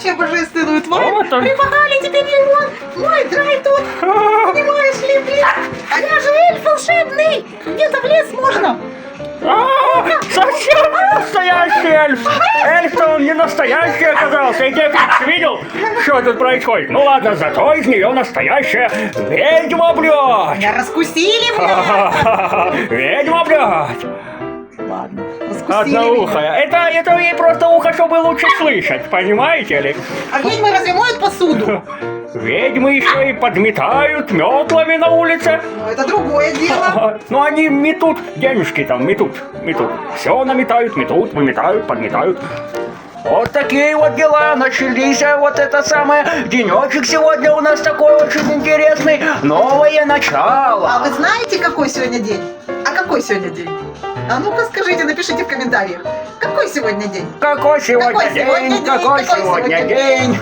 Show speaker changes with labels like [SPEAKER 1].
[SPEAKER 1] вообще божественную тварь.
[SPEAKER 2] Вот он.
[SPEAKER 1] Припахали теперь его. Мой драй тут. Понимаешь ли, блин? А я же эльф волшебный. Где-то в лес можно.
[SPEAKER 2] Совсем не настоящий эльф! Эльф-то он не настоящий оказался, и ты видел, что тут происходит? Ну ладно, зато из нее настоящая ведьма, блядь!
[SPEAKER 1] Меня раскусили, блядь.
[SPEAKER 2] Ведьма, блядь!
[SPEAKER 1] Ладно, раскусили
[SPEAKER 2] Одноухая.
[SPEAKER 1] меня.
[SPEAKER 2] Это ей просто ухо, чтобы лучше слышать, понимаете ли?
[SPEAKER 1] А ведьмы разве моют посуду?
[SPEAKER 2] Ведьмы еще и подметают метлами на улице.
[SPEAKER 1] Ну, это другое дело.
[SPEAKER 2] Ну они метут, денежки там метут. Все наметают, метут, выметают, подметают. Вот такие вот дела начались, а вот это самое, денечек сегодня у нас такой очень интересный, новое начало.
[SPEAKER 1] А вы знаете, какой сегодня день? А какой сегодня день? А ну-ка скажите, напишите в комментариях. Какой сегодня день?
[SPEAKER 2] Какой сегодня
[SPEAKER 1] Какой сегодня
[SPEAKER 2] день?
[SPEAKER 1] день?
[SPEAKER 2] Какой
[SPEAKER 1] Какой
[SPEAKER 2] сегодня
[SPEAKER 1] сегодня
[SPEAKER 2] день?